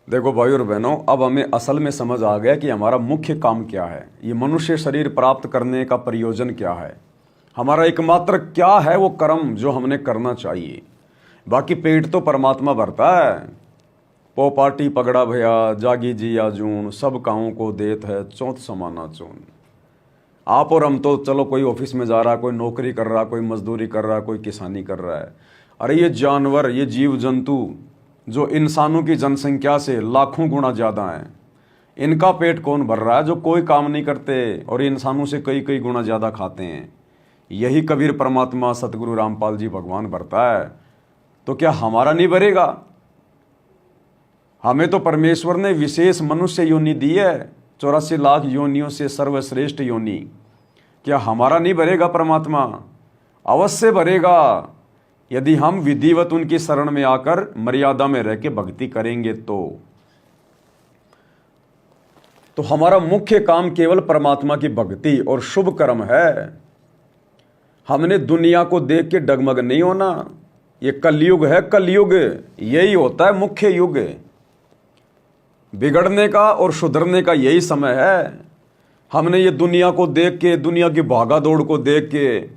देखो भाई और बहनों, अब हमें असल में समझ आ गया कि हमारा मुख्य काम क्या है। ये मनुष्य शरीर प्राप्त करने का प्रयोजन क्या है, हमारा एकमात्र क्या है वो कर्म जो हमने करना चाहिए। बाकी पेट तो परमात्मा भरता है। पो पाटी पगड़ा भया जागी जी आजून, सब काहों को देत है चौथ समाना चून। आप और हम तो चलो, कोई ऑफिस में जा रहा, कोई नौकरी कर रहा, कोई मजदूरी कर रहा, कोई किसानी कर रहा है। अरे ये जानवर, ये जीव जंतु जो इंसानों की जनसंख्या से लाखों गुना ज़्यादा हैं, इनका पेट कौन भर रहा है? जो कोई काम नहीं करते और इंसानों से कई कई गुना ज़्यादा खाते हैं। यही कबीर परमात्मा सतगुरु रामपाल जी भगवान भरता है, तो क्या हमारा नहीं भरेगा? हमें तो परमेश्वर ने विशेष मनुष्य योनि दी है, 84 लाख योनियों से सर्वश्रेष्ठ योनि। क्या हमारा नहीं भरेगा परमात्मा? अवश्य भरेगा, यदि हम विधिवत उनकी शरण में आकर मर्यादा में रह के भक्ति करेंगे तो हमारा मुख्य काम केवल परमात्मा की भक्ति और शुभ कर्म है। हमने दुनिया को देख के डगमग नहीं होना। ये कलयुग है, कलयुग यही होता है मुख्य युग। बिगड़ने का और सुधरने का यही समय है। हमने ये दुनिया को देख के, दुनिया की भागा दौड़ को देख के,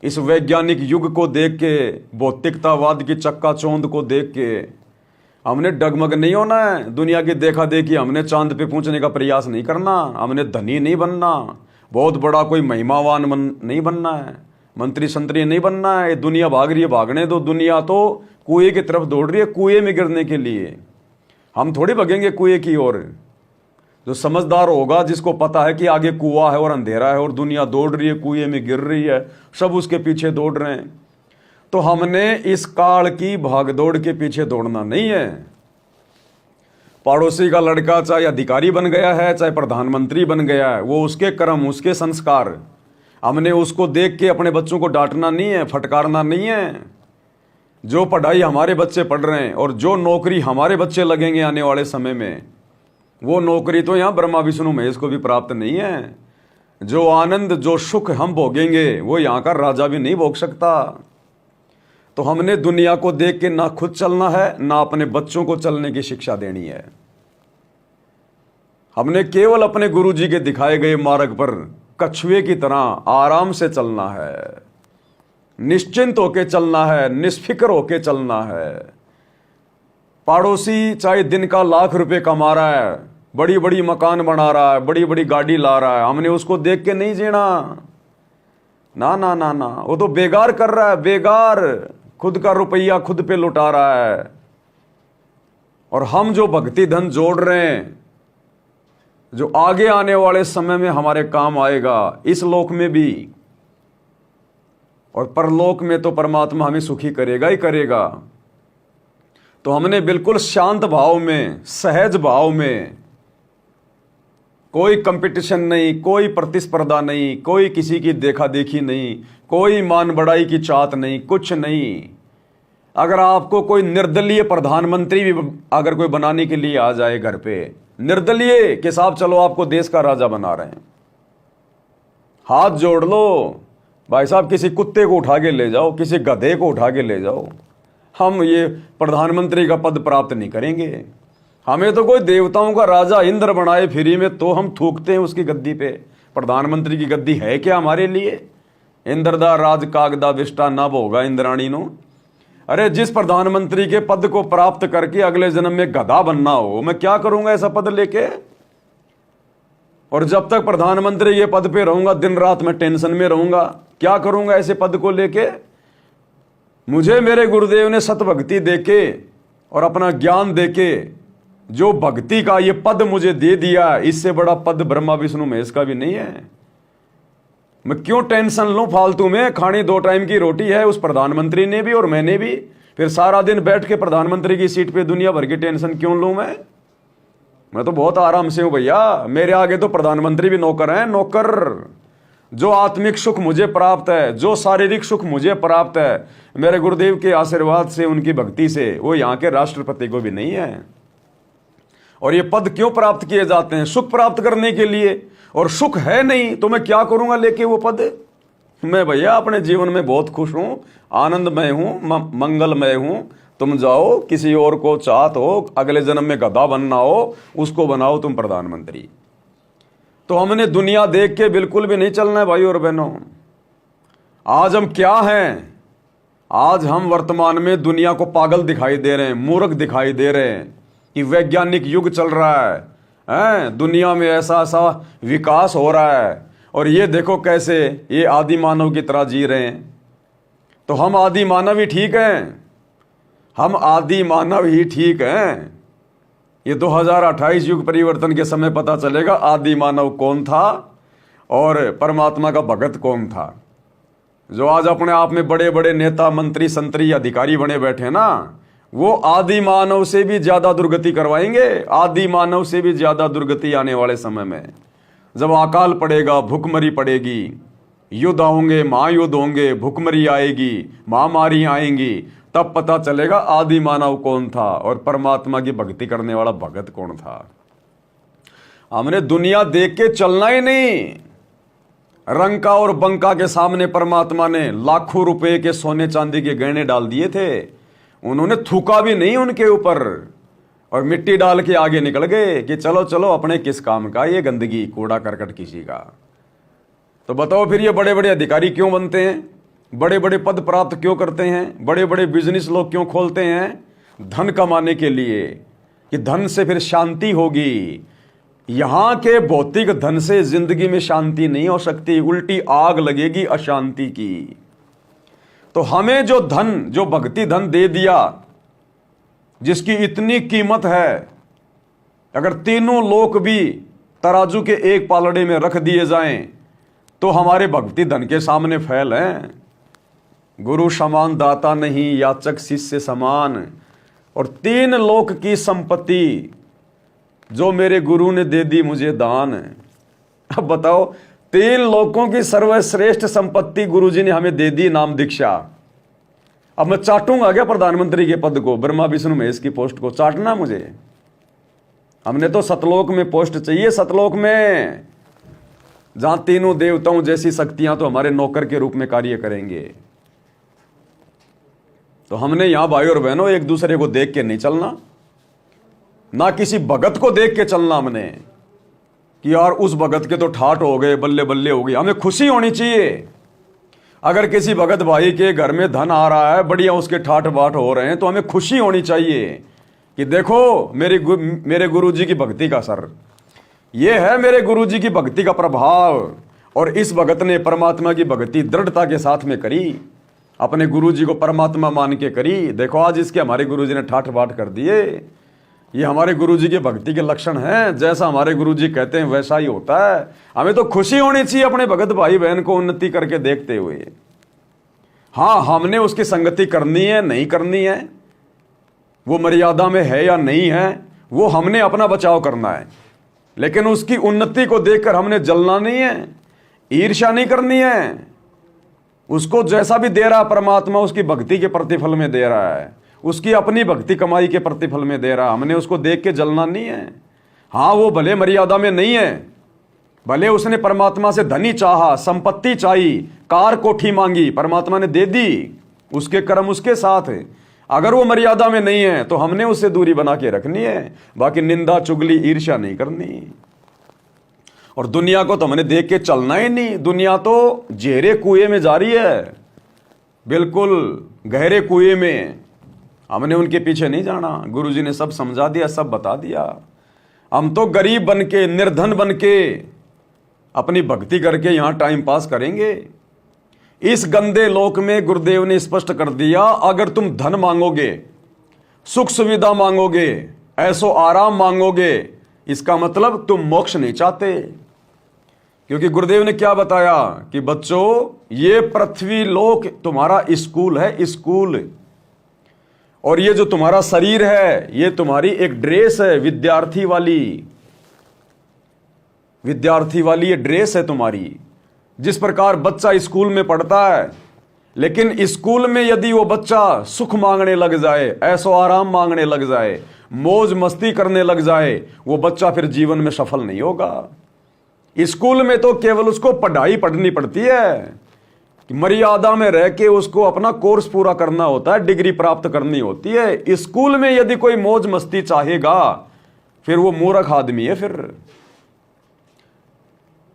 इस वैज्ञानिक युग को देख के, भौतिकतावाद की चक्काचौंध को देख के हमने डगमग नहीं होना है। दुनिया की देखा देखी हमने चांद पे पहुंचने का प्रयास नहीं करना। हमने धनी नहीं बनना, बहुत बड़ा कोई महिमावान नहीं बनना है, मंत्री संतरी नहीं बनना है। दुनिया भाग रही है, भागने दो। दुनिया तो कुएं की तरफ दौड़ रही है, कुएं में गिरने के लिए। हम थोड़ी भगेंगे कुएं की ओर। जो समझदार होगा, जिसको पता है कि आगे कुआं है और अंधेरा है और दुनिया दौड़ रही है, कुएं में गिर रही है, सब उसके पीछे दौड़ रहे हैं, तो हमने इस काल की भागदौड़ के पीछे दौड़ना नहीं है। पड़ोसी का लड़का चाहे अधिकारी बन गया है, चाहे प्रधानमंत्री बन गया है, वो उसके कर्म, उसके संस्कार। हमने उसको देख के अपने बच्चों को डांटना नहीं है, फटकारना नहीं है। जो पढ़ाई हमारे बच्चे पढ़ रहे हैं और जो नौकरी हमारे बच्चे लगेंगे आने वाले समय में, वो नौकरी तो यहाँ ब्रह्मा विष्णु महेश को भी प्राप्त नहीं है। जो आनंद, जो सुख हम भोगेंगे, वो यहाँ का राजा भी नहीं भोग सकता। तो हमने दुनिया को देख के ना खुद चलना है, ना अपने बच्चों को चलने की शिक्षा देनी है। हमने केवल अपने गुरु जी के दिखाए गए मार्ग पर कछुए की तरह आराम से चलना है, निश्चिंत होके चलना है, निष्फिक्र होके चलना है। पड़ोसी चाहे दिन का लाख रुपए कमा रहा है, बड़ी बड़ी मकान बना रहा है, बड़ी बड़ी गाड़ी ला रहा है, हमने उसको देख के नहीं जीना। ना ना ना ना, वो तो बेगार कर रहा है, बेगार। खुद का रुपया खुद पे लुटा रहा है। और हम जो भक्ति धन जोड़ रहे हैं, जो आगे आने वाले समय में हमारे काम आएगा, इस लोक में भी और परलोक में, तो परमात्मा हमें सुखी करेगा ही करेगा। तो हमने बिल्कुल शांत भाव में, सहज भाव में, कोई कंपटीशन नहीं, कोई प्रतिस्पर्धा नहीं, कोई किसी की देखा देखी नहीं, कोई मान बढ़ाई की चाहत नहीं, कुछ नहीं। अगर आपको कोई निर्दलीय प्रधानमंत्री भी अगर कोई बनाने के लिए आ जाए घर पे, निर्दलीय के साथ, चलो आपको देश का राजा बना रहे हैं, हाथ जोड़ लो भाई साहब, किसी कुत्ते को उठा के ले जाओ, किसी गधे को उठा के ले जाओ, हम ये प्रधानमंत्री का पद प्राप्त नहीं करेंगे। हमें तो कोई देवताओं का राजा इंद्र बनाए फ्री में, तो हम थूकते हैं उसकी गद्दी पे। प्रधानमंत्री की गद्दी है क्या हमारे लिए? इंद्रदा राज कागदा विष्टा न भोगा इंद्राणी नो। अरे जिस प्रधानमंत्री के पद को प्राप्त करके अगले जन्म में गधा बनना हो, मैं क्या करूंगा ऐसा पद लेके? और जब तक प्रधानमंत्री ये पद पे रहूंगा, दिन रात मैं टेंशन में रहूंगा। क्या करूंगा ऐसे पद को लेके? मुझे मेरे गुरुदेव ने सतभक्ति देके और अपना ज्ञान देके जो भक्ति का ये पद मुझे दे दिया, इससे बड़ा पद ब्रह्मा विष्णु महेश का भी नहीं है। मैं क्यों टेंशन लूं फालतू में? खानी 2 टाइम की रोटी है, उस प्रधानमंत्री ने भी और मैंने भी। फिर सारा दिन बैठ के प्रधानमंत्री की सीट पे दुनिया भर की टेंशन क्यों लूं मैं तो बहुत आराम से हूं भैया। मेरे आगे तो प्रधानमंत्री भी नौकर हैं, नौकर। जो आत्मिक सुख मुझे प्राप्त है, जो शारीरिक सुख मुझे प्राप्त है, मेरे गुरुदेव के आशीर्वाद से, उनकी भक्ति से, वो यहाँ के राष्ट्रपति को भी नहीं है। और ये पद क्यों प्राप्त किए जाते हैं? सुख प्राप्त करने के लिए। और सुख है नहीं तो मैं क्या करूंगा लेके वो पद? मैं भैया अपने जीवन में बहुत खुश हूं, आनंदमय हूं, मंगलमय हूं, तुम जाओ किसी और को चाहत हो, अगले जन्म में गधा बनना हो, उसको बनाओ तुम प्रधानमंत्री। तो हमने दुनिया देख के बिल्कुल भी नहीं चलना है भाई और बहनों। आज हम क्या हैं? आज हम वर्तमान में दुनिया को पागल दिखाई दे रहे हैं, मूर्ख दिखाई दे रहे हैं कि वैज्ञानिक युग चल रहा है, दुनिया में ऐसा ऐसा विकास हो रहा है, और ये देखो कैसे ये आदि मानव की तरह जी रहे हैं। तो हम आदि मानव ही ठीक हैं, हम आदि मानव ही ठीक हैं। ये 2028 युग परिवर्तन के समय पता चलेगा आदि मानव कौन था और परमात्मा का भगत कौन था। जो आज अपने आप में बड़े बड़े नेता, मंत्री, संतरी, अधिकारी बने बैठे हैं ना, वो आदि मानव से भी ज्यादा दुर्गति करवाएंगे। आदि मानव से भी ज्यादा दुर्गति आने वाले समय में, जब अकाल पड़ेगा, भूखमरी पड़ेगी, युद्ध होंगे, महायुद्ध होंगे, भूखमरी आएगी, महामारी आएंगी, तब पता चलेगा आदि मानव कौन था और परमात्मा की भक्ति करने वाला भगत कौन था। हमने दुनिया देख के चलना ही नहीं। रंका और बंका के सामने परमात्मा ने लाखों रुपए के सोने चांदी के गहने डाल दिए थे, उन्होंने थूका भी नहीं उनके ऊपर, और मिट्टी डाल के आगे निकल गए कि चलो चलो अपने किस काम का, ये गंदगी कूड़ा करकट किसी का। तो बताओ फिर ये बड़े बड़े अधिकारी क्यों बनते हैं? बड़े बड़े पद प्राप्त क्यों करते हैं? बड़े बड़े बिजनेस लोग क्यों खोलते हैं? धन कमाने के लिए, कि धन से फिर शांति होगी। यहां के भौतिक धन से जिंदगी में शांति नहीं हो सकती, उल्टी आग लगेगी अशांति की। तो हमें जो धन, जो भक्ति धन दे दिया, जिसकी इतनी कीमत है, अगर तीनों लोक भी तराजू के एक पालड़े में रख दिए जाएं तो हमारे भक्ति धन के सामने फैल हैं। गुरु समान दाता नहीं, याचक शिष्य समान, और 3 लोक की संपत्ति जो मेरे गुरु ने दे दी मुझे दान। अब बताओ, 3 लोकों की सर्वश्रेष्ठ संपत्ति गुरुजी ने हमें दे दी, नाम दीक्षा। अब मैं चाटूंगा क्या प्रधानमंत्री के पद को, ब्रह्मा विष्णु महेश की पोस्ट को चाटना मुझे? हमने तो सतलोक में पोस्ट चाहिए, सतलोक में, जहां तीनों देवताओं जैसी शक्तियां तो हमारे नौकर के रूप में कार्य करेंगे। तो हमने यहां भाई और बहनों एक दूसरे को देख के नहीं चलना, ना किसी भगत को देख के चलना हमने कि यार उस भगत के तो ठाठ हो गए, बल्ले बल्ले हो गई। हमें खुशी होनी चाहिए। अगर किसी भगत भाई के घर में धन आ रहा है, बढ़िया उसके ठाठ बाट हो रहे हैं, तो हमें खुशी होनी चाहिए कि देखो मेरे गुरुजी की भक्ति का असर, ये है मेरे गुरुजी की भक्ति का प्रभाव। और इस भगत ने परमात्मा की भक्ति दृढ़ता के साथ में करी, अपने गुरुजी को परमात्मा मान के करी। देखो आज इसके हमारे गुरुजी ने ठाठ बाट कर दिए। ये हमारे गुरुजी के भक्ति के लक्षण हैं। जैसा हमारे गुरुजी कहते हैं वैसा ही होता है। हमें तो खुशी होनी चाहिए अपने भगत भाई बहन को उन्नति करके देखते हुए। हाँ, हमने उसकी संगति करनी है, नहीं करनी है, वो मर्यादा में है या नहीं है, वो हमने अपना बचाव करना है। लेकिन उसकी उन्नति को देखकर हमने जलना नहीं है, ईर्ष्या नहीं करनी है। उसको जैसा भी दे रहा परमात्मा उसकी भक्ति के प्रतिफल में दे रहा है, उसकी अपनी भक्ति कमाई के प्रतिफल में दे रहा। हमने उसको देख के जलना नहीं है। हाँ, वो भले मर्यादा में नहीं है, भले उसने परमात्मा से धनी चाहा, संपत्ति चाहिए, कार कोठी मांगी, परमात्मा ने दे दी, उसके कर्म उसके साथ है। अगर वो मर्यादा में नहीं है तो हमने उससे दूरी बना के रखनी है। बाकी निंदा चुगली ईर्ष्या नहीं करनी। और दुनिया को तो हमने देख के चलना ही नहीं। दुनिया तो गहरे कुएं में जा रही है, बिल्कुल गहरे कुएं में। हमने उनके पीछे नहीं जाना। गुरुजी ने सब समझा दिया, सब बता दिया। हम तो गरीब बन के, निर्धन बन के, अपनी भक्ति करके यहां टाइम पास करेंगे। इस गंदे लोक में गुरुदेव ने स्पष्ट कर दिया, अगर तुम धन मांगोगे, सुख सुविधा मांगोगे, ऐसो आराम मांगोगे, इसका मतलब तुम मोक्ष नहीं चाहते। क्योंकि गुरुदेव ने क्या बताया कि बच्चों, ये पृथ्वी लोक तुम्हारा स्कूल है, स्कूल। और ये जो तुम्हारा शरीर है, ये तुम्हारी एक ड्रेस है, विद्यार्थी वाली ये ड्रेस है तुम्हारी। जिस प्रकार बच्चा स्कूल में पढ़ता है, लेकिन स्कूल में यदि वो बच्चा सुख मांगने लग जाए, ऐसो आराम मांगने लग जाए, मौज मस्ती करने लग जाए, वो बच्चा फिर जीवन में सफल नहीं होगा। स्कूल में तो केवल उसको पढ़ाई पढ़नी पड़ती है कि मर्यादा में रह के उसको अपना कोर्स पूरा करना होता है, डिग्री प्राप्त करनी होती है। स्कूल में यदि कोई मौज मस्ती चाहेगा फिर वो मूर्ख आदमी है। फिर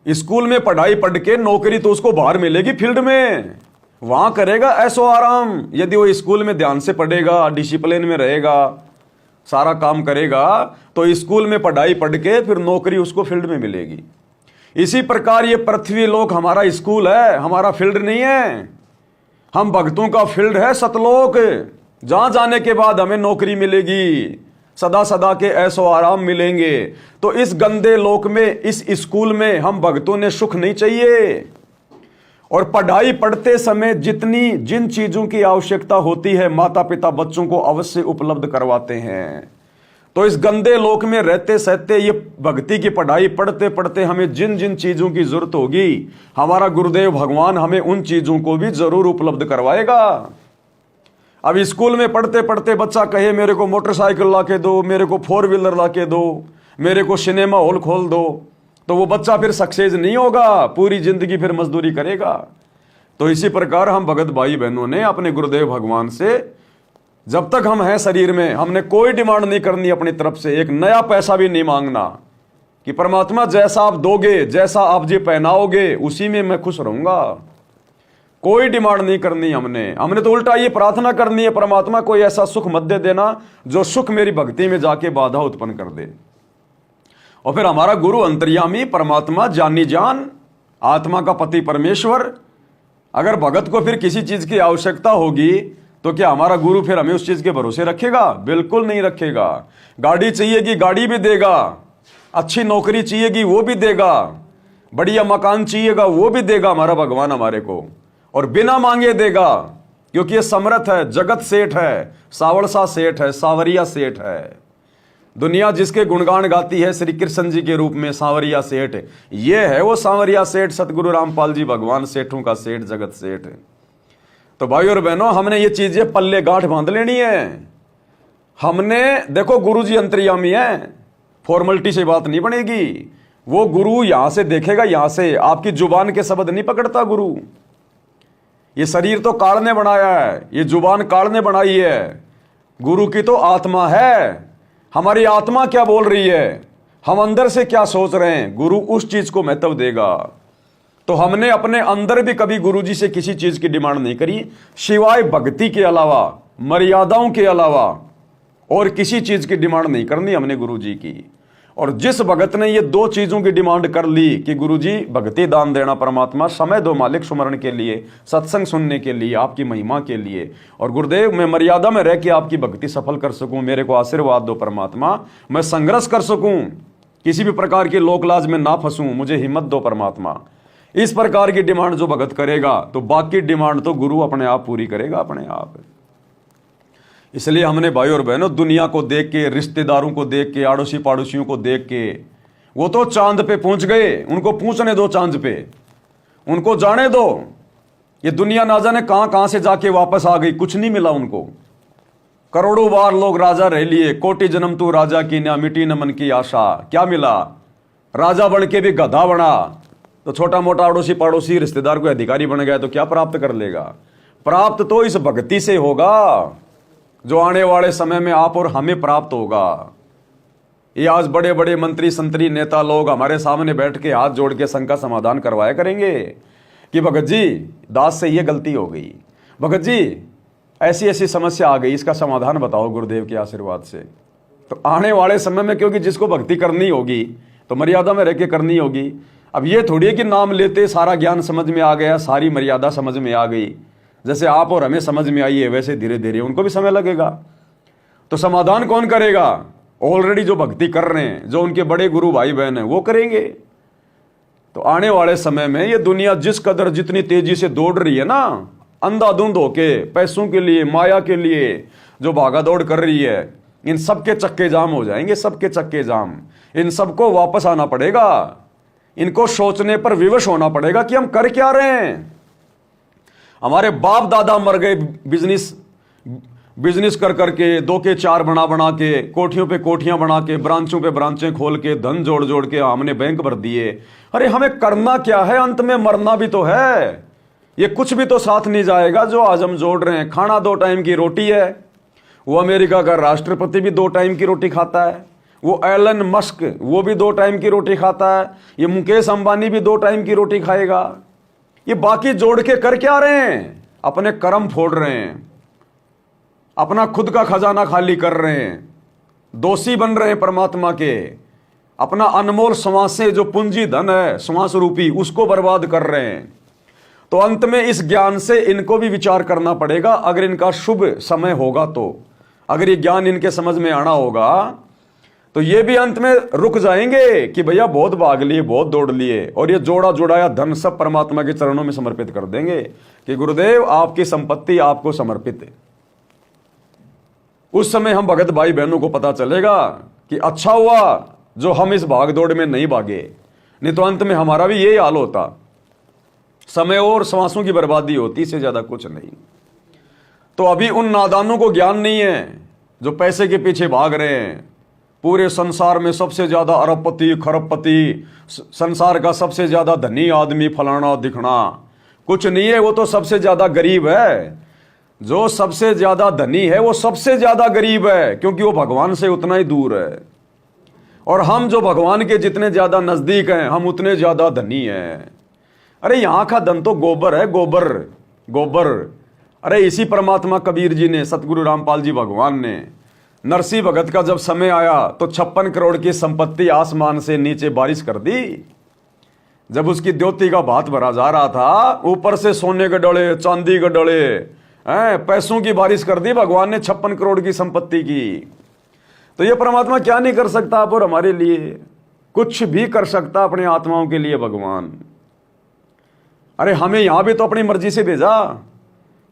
स्कूल में पढ़ाई पढ़ के नौकरी तो उसको बाहर मिलेगी फील्ड में, वहां करेगा ऐसो आराम। यदि वो स्कूल में ध्यान से पढ़ेगा, डिसिप्लिन में रहेगा, सारा काम करेगा, तो स्कूल में पढ़ाई पढ़ के फिर नौकरी उसको फील्ड में मिलेगी। इसी प्रकार ये पृथ्वी लोक हमारा स्कूल है, हमारा फील्ड नहीं है। हम भक्तों का फील्ड है सतलोक, जहां जाने के बाद हमें नौकरी मिलेगी, सदा सदा के ऐसो आराम मिलेंगे। तो इस गंदे लोक में, इस स्कूल में हम भक्तों ने सुख नहीं चाहिए। और पढ़ाई पढ़ते समय जिन चीजों की आवश्यकता होती है माता पिता बच्चों को अवश्य उपलब्ध करवाते हैं। तो इस गंदे लोक में रहते सहते ये भक्ति की पढ़ाई पढ़ते पढ़ते हमें जिन जिन चीजों की जरूरत होगी, हमारा गुरुदेव भगवान हमें उन चीजों को भी जरूर उपलब्ध करवाएगा। अब स्कूल में पढ़ते पढ़ते बच्चा कहे मेरे को मोटरसाइकिल ला के दो, मेरे को 4 व्हीलर ला के दो, मेरे को सिनेमा हॉल खोल दो, तो वो बच्चा फिर सक्सेस नहीं होगा, पूरी जिंदगी फिर मजदूरी करेगा। तो इसी प्रकार हम भगत भाई बहनों ने अपने गुरुदेव भगवान से, जब तक हम हैं शरीर में, हमने कोई डिमांड नहीं करनी अपनी तरफ से, एक नया पैसा भी नहीं मांगना कि परमात्मा जैसा आप दोगे, जैसा आप जी पहनाओगे, उसी में मैं खुश रहूंगा। कोई डिमांड नहीं करनी हमने तो उल्टा ये प्रार्थना करनी है, परमात्मा कोई ऐसा सुख मत दे देना जो सुख मेरी भक्ति में जाके बाधा उत्पन्न कर दे। और फिर हमारा गुरु अंतर्यामी परमात्मा, जानी जान, आत्मा का पति परमेश्वर, अगर भगत को फिर किसी चीज की आवश्यकता होगी तो क्या हमारा गुरु फिर हमें उस चीज के भरोसे रखेगा? बिल्कुल नहीं रखेगा। गाड़ी चाहिएगी गाड़ी भी देगा, अच्छी नौकरी चाहिएगी वो भी देगा, बढ़िया मकान चाहिएगा वो भी देगा हमारा भगवान हमारे को, और बिना मांगे देगा, क्योंकि ये समर्थ है, जगत सेठ है, सावरसा सेठ है, सावरिया सेठ है। दुनिया जिसके गुणगान गाती है श्री कृष्ण जी के रूप में, सांवरिया सेठ, ये है वो सांवरिया सेठ, सतगुरु रामपाल जी भगवान सेठों का सेठ, जगत सेठ। तो भाई और बहनों, हमने ये चीजें पल्ले गांठ बांध लेनी है। हमने देखो गुरु जी अंतर्यामी है, फॉर्मेलिटी से बात नहीं बनेगी। वो गुरु यहां से देखेगा, यहां से आपकी जुबान के शब्द नहीं पकड़ता गुरु। ये शरीर तो काल ने बनाया है, ये जुबान काल ने बनाई है, गुरु की तो आत्मा है। हमारी आत्मा क्या बोल रही है, हम अंदर से क्या सोच रहे हैं, गुरु उस चीज को महत्व देगा। तो हमने अपने अंदर भी कभी गुरु जी से किसी चीज की डिमांड नहीं करी, सिवाय भक्ति के अलावा, मर्यादाओं के अलावा और किसी चीज की डिमांड नहीं करनी हमने गुरु जी की। और जिस भगत ने ये 2 चीजों की डिमांड कर ली कि गुरु जी भक्ति दान देना परमात्मा, समय दो मालिक सुमरण के लिए, सत्संग सुनने के लिए, आपकी महिमा के लिए, और गुरुदेव मैं मर्यादा में रह के आपकी भक्ति सफल कर सकूं, मेरे को आशीर्वाद दो परमात्मा, मैं संघर्ष कर सकूं, किसी भी प्रकार की लोकलाज में ना फंसूं, मुझे हिम्मत दो परमात्मा। इस प्रकार की डिमांड जो भगत करेगा तो बाकी डिमांड तो गुरु अपने आप पूरी करेगा अपने आप। इसलिए हमने भाई और बहनों दुनिया को देख के, रिश्तेदारों को देख के, आड़ोसी पाड़ोसियों को देख के, वो तो चांद पे पहुंच गए, उनको पूछने दो चांद पे, उनको जाने दो। ये दुनिया ना जाने कहां कहां से जाके वापस आ गई, कुछ नहीं मिला उनको। करोड़ों बार लोग राजा रह लिए, कोटि जन्म तू राजा की ना, मिटी न मन की आशा, क्या मिला? राजा बन के भी गधा बना, तो छोटा मोटा अड़ोसी पड़ोसी रिश्तेदार को अधिकारी बन गया तो क्या प्राप्त कर लेगा? प्राप्त तो इस भक्ति से होगा जो आने वाले समय में आप और हमें प्राप्त होगा। ये आज बड़े बड़े मंत्री संतरी नेता लोग हमारे सामने बैठ के हाथ जोड़ के संग का समाधान करवाया करेंगे कि भगत जी दास से ये गलती हो गई, भगत जी ऐसी ऐसी समस्या आ गई, इसका समाधान बताओ गुरुदेव के आशीर्वाद से। तो आने वाले समय में, क्योंकि जिसको भक्ति करनी होगी तो मर्यादा में रह के करनी होगी। अब ये थोड़ी है कि नाम लेते सारा ज्ञान समझ में आ गया, सारी मर्यादा समझ में आ गई, जैसे आप और हमें समझ में आई है वैसे धीरे धीरे उनको भी समय लगेगा। तो समाधान कौन करेगा? ऑलरेडी जो भक्ति कर रहे हैं, जो उनके बड़े गुरु भाई बहन हैं, वो करेंगे। तो आने वाले समय में ये दुनिया जिस कदर जितनी तेजी से दौड़ रही है ना, अंधाधुंध होके पैसों के लिए, माया के लिए जो भागा दौड़ कर रही है, इन सबके चक्के जाम हो जाएंगे, सबके चक्के जाम। इन सबको वापस आना पड़ेगा, इनको सोचने पर विवश होना पड़ेगा कि हम कर क्या रहे हैं। हमारे बाप दादा मर गए बिजनेस कर करके, 2 के 4 बना बना के, कोठियों पे कोठियां बना के, ब्रांचों पे ब्रांचें खोल के, धन जोड़ जोड़ के हमने बैंक भर दिए। अरे हमें करना क्या है? अंत में मरना भी तो है। ये कुछ भी तो साथ नहीं जाएगा जो आज हम जोड़ रहे हैं। खाना 2 टाइम की रोटी है, वो अमेरिका का राष्ट्रपति भी 2 टाइम की रोटी खाता है, वो एलन मस्क वो भी 2 टाइम की रोटी खाता है, ये मुकेश अंबानी भी 2 टाइम की रोटी खाएगा। ये बाकी जोड़ के कर क्या रहे हैं? अपने कर्म फोड़ रहे हैं, अपना खुद का खजाना खाली कर रहे हैं, दोषी बन रहे हैं परमात्मा के, अपना अनमोल श्वासें जो पूंजी धन है श्वास रूपी उसको बर्बाद कर रहे हैं। तो अंत में इस ज्ञान से इनको भी विचार करना पड़ेगा, अगर इनका शुभ समय होगा तो, अगर ये ज्ञान इनके समझ में आना होगा तो ये भी अंत में रुक जाएंगे कि भैया बहुत भाग लिए, बहुत दौड़ लिए, और ये जोड़ा जुड़ाया धन सब परमात्मा के चरणों में समर्पित कर देंगे कि गुरुदेव आपकी संपत्ति आपको समर्पित है। उस समय हम भगत भाई बहनों को पता चलेगा कि अच्छा हुआ जो हम इस भाग दौड़ में नहीं भागे, नहीं तो अंत में हमारा भी यही हाल होता, समय और श्वासों की बर्बादी होती, इससे ज्यादा कुछ नहीं। तो अभी उन नादानों को ज्ञान नहीं है जो पैसे के पीछे भाग रहे हैं। पूरे संसार में सबसे ज्यादा अरबपति खरबपति, संसार का सबसे ज्यादा धनी आदमी फलाना दिखना, कुछ नहीं है, वो तो सबसे ज्यादा गरीब है। जो सबसे ज्यादा धनी है वो सबसे ज्यादा गरीब है, क्योंकि वो भगवान से उतना ही दूर है। और हम जो भगवान के जितने ज्यादा नजदीक हैं हम उतने ज्यादा धनी हैं। अरे यहां का धन तो गोबर है, गोबर गोबर। अरे इसी परमात्मा कबीर जी ने, सतगुरु रामपाल जी भगवान ने, नरसिंह भगत का जब समय आया तो 56 करोड़ की संपत्ति आसमान से नीचे बारिश कर दी। जब उसकी द्योति का भात भरा जा रहा था, ऊपर से सोने के डले, चांदी के डले, पैसों की बारिश कर दी भगवान ने 56 करोड़ की संपत्ति की। तो ये परमात्मा क्या नहीं कर सकता आप और हमारे लिए? कुछ भी कर सकता अपनी आत्माओं के लिए भगवान। अरे हमें यहां भी तो अपनी मर्जी से भेजा,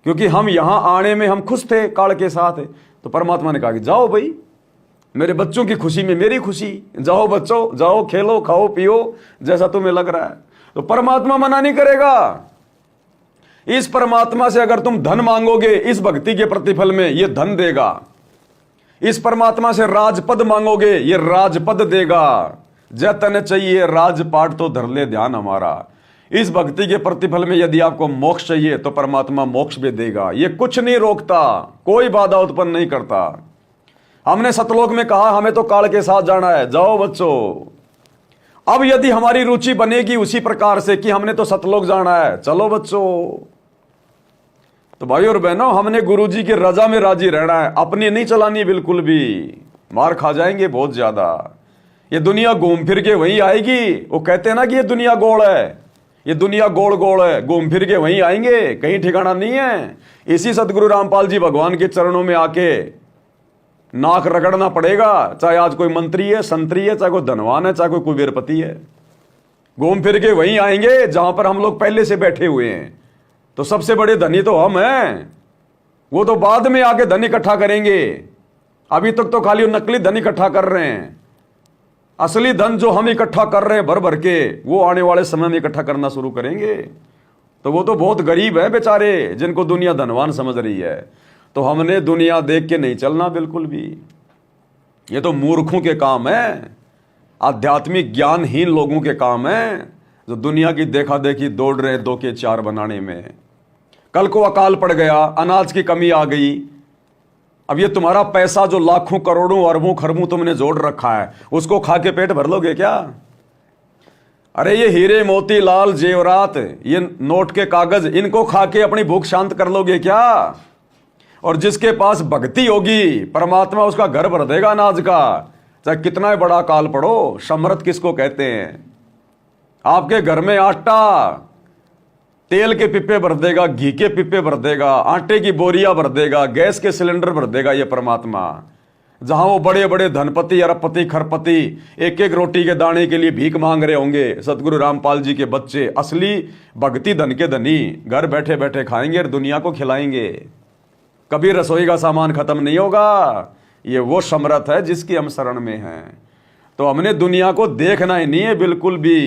क्योंकि हम यहां आने में हम खुश थे काल के साथ। तो परमात्मा ने कहा कि जाओ भाई, मेरे बच्चों की खुशी में मेरी खुशी, जाओ बच्चों, जाओ खेलो खाओ पियो जैसा तुम्हें लग रहा है। तो परमात्मा मना नहीं करेगा। इस परमात्मा से अगर तुम धन मांगोगे, इस भक्ति के प्रतिफल में ये धन देगा। इस परमात्मा से राजपद मांगोगे, ये राजपद देगा। जतन चाहिए राजपाट तो धर ले ध्यान हमारा। इस भक्ति के प्रतिफल में यदि आपको मोक्ष चाहिए तो परमात्मा मोक्ष भी देगा। ये कुछ नहीं रोकता, कोई बाधा उत्पन्न नहीं करता। हमने सतलोक में कहा हमें तो काल के साथ जाना है, जाओ बच्चों। अब यदि हमारी रुचि बनेगी उसी प्रकार से कि हमने तो सतलोक जाना है, चलो बच्चों। तो भाई और बहनों, हमने गुरुजी की रजा में राजी रहना है, अपनी नहीं चलानी बिल्कुल भी। मार खा जाएंगे बहुत ज्यादा। ये दुनिया घूम फिर के वहीं आएगी। वो कहते हैं ना कि ये दुनिया गोल है, ये दुनिया गोल गोल है, घूम फिर के वहीं आएंगे, कहीं ठिकाना नहीं है। इसी सतगुरु रामपाल जी भगवान के चरणों में आके नाक रगड़ना पड़ेगा, चाहे आज कोई मंत्री है, संतरी है, चाहे कोई धनवान है, चाहे कोई कुबेरपति है। घूम फिर के वहीं आएंगे जहां पर हम लोग पहले से बैठे हुए हैं। तो सबसे बड़े धनी तो हम हैं, वो तो बाद में आके धन इकट्ठा करेंगे। अभी तक तो खाली नकली धन इकट्ठा कर रहे हैं। असली धन जो हम इकट्ठा कर रहे हैं भर भर के, वो आने वाले समय में इकट्ठा करना शुरू करेंगे। तो वो तो बहुत गरीब है बेचारे, जिनको दुनिया धनवान समझ रही है। तो हमने दुनिया देख के नहीं चलना बिल्कुल भी। ये तो मूर्खों के काम है, आध्यात्मिक ज्ञानहीन लोगों के काम है, जो दुनिया की देखा देखी दौड़ रहे 2 के 4 बनाने में। कल को अकाल पड़ गया, अनाज की कमी आ गई, अब ये तुम्हारा पैसा जो लाखों करोड़ों अरबों खरबों तुमने जोड़ रखा है, उसको खा के पेट भर लोगे क्या? अरे ये हीरे मोती लाल जेवरात, ये नोट के कागज, इनको खा के अपनी भूख शांत कर लोगे क्या? और जिसके पास भक्ति होगी परमात्मा उसका घर भर देगा अनाज का, चाहे कितना ही बड़ा काल पड़ो। समृद्ध किसको कहते हैं? आपके घर में आटा तेल के पिप्पे भर देगा, घी के पिप्पे भर देगा, आटे की बोरियां भर देगा, गैस के सिलेंडर भर देगा ये परमात्मा। जहां वो बड़े बड़े धनपति अरबपति खरपति एक एक रोटी के दाने के लिए भीख मांग रहे होंगे, सतगुरु रामपाल जी के बच्चे असली भक्ति धन के धनी घर बैठे बैठे खाएंगे और दुनिया को खिलाएंगे। कभी रसोई का सामान खत्म नहीं होगा। ये वो समर्थ है जिसकी हम शरण में हैं। तो हमने दुनिया को देखना ही नहीं है बिल्कुल भी।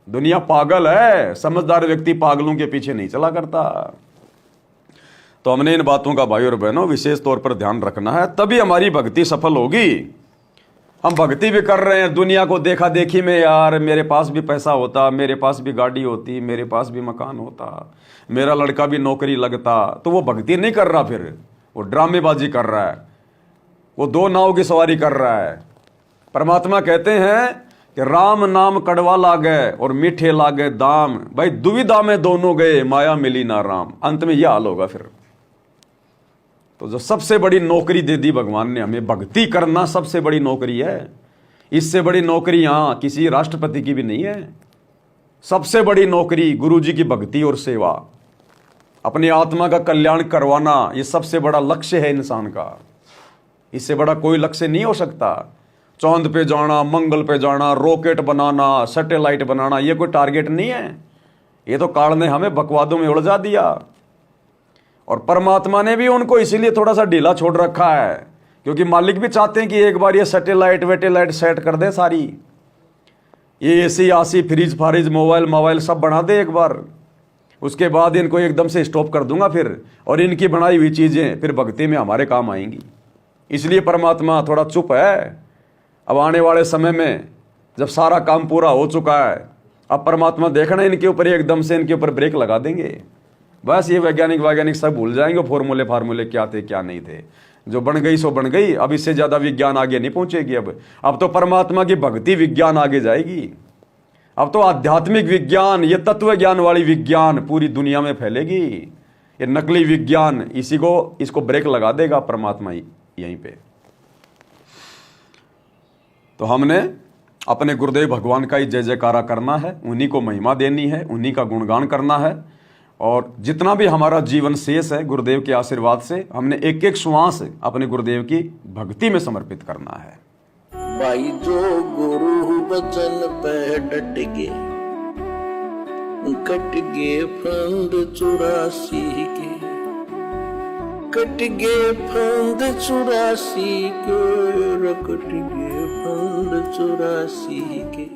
दुनिया पागल है, समझदार व्यक्ति पागलों के पीछे नहीं चला करता। तो हमने इन बातों का भाई और बहनों विशेष तौर पर ध्यान रखना है, तभी हमारी भक्ति सफल होगी। हम भक्ति भी कर रहे हैं दुनिया को देखा देखी में, यार मेरे पास भी पैसा होता, मेरे पास भी गाड़ी होती, मेरे पास भी मकान होता, मेरा लड़का भी नौकरी लगता, तो वो भक्ति नहीं कर रहा, फिर वो ड्रामेबाजी कर रहा है, वो दो नाव की सवारी कर रहा है। परमात्मा कहते हैं कि राम नाम कड़वा लागे और मीठे लागे दाम, भाई दुविधा में दोनों गए, माया मिली ना राम। अंत में यह हाल होगा फिर। तो जो सबसे बड़ी नौकरी दे दी भगवान ने हमें, भक्ति करना सबसे बड़ी नौकरी है। इससे बड़ी नौकरी यहां किसी राष्ट्रपति की भी नहीं है। सबसे बड़ी नौकरी गुरु जी की भक्ति और सेवा, अपनी आत्मा का कल्याण करवाना, यह सबसे बड़ा लक्ष्य है इंसान का। इससे बड़ा कोई लक्ष्य नहीं हो सकता। चांद पे जाना, मंगल पे जाना, रॉकेट बनाना, सैटेलाइट बनाना, यह कोई टारगेट नहीं है। ये तो काल ने हमें बकवादों में उलझा दिया, और परमात्मा ने भी उनको इसीलिए थोड़ा सा ढीला छोड़ रखा है, क्योंकि मालिक भी चाहते हैं कि एक बार ये सैटेलाइट वेटेलाइट सेट कर दे सारी, ये एसी आसी फ्रिज फारिज मोबाइल सब बना दे एक बार, उसके बाद इनको एकदम से स्टॉप कर दूंगा फिर, और इनकी बनाई हुई चीजें फिर भक्ति में हमारे काम आएंगी। इसलिए परमात्मा थोड़ा चुप है। अब आने वाले समय में जब सारा काम पूरा हो चुका है, अब परमात्मा देखना इनके ऊपर एकदम से इनके ऊपर ब्रेक लगा देंगे। बस ये वैज्ञानिक सब भूल जाएंगे, फार्मूले क्या थे क्या नहीं थे। जो बन गई सो बन गई, अब इससे ज्यादा विज्ञान आगे नहीं पहुंचेगी। अब तो परमात्मा की भक्ति विज्ञान आगे जाएगी। अब तो आध्यात्मिक विज्ञान, ये तत्व ज्ञान वाली विज्ञान पूरी दुनिया में फैलेगी। ये नकली विज्ञान इसको ब्रेक लगा देगा परमात्मा यहीं पे। तो हमने अपने गुरुदेव भगवान का ही जय जयकारा करना है, उन्हीं को महिमा देनी है, उन्हीं का गुणगान करना है, और जितना भी हमारा जीवन शेष है गुरुदेव के आशीर्वाद से हमने एक एक श्वास अपने गुरुदेव की भक्ति में समर्पित करना है। भाई जो गुरु बचन पे डट गे, कट गे फंद 84 के, कट गे फंद 84 के, कट गे फंद 84 के।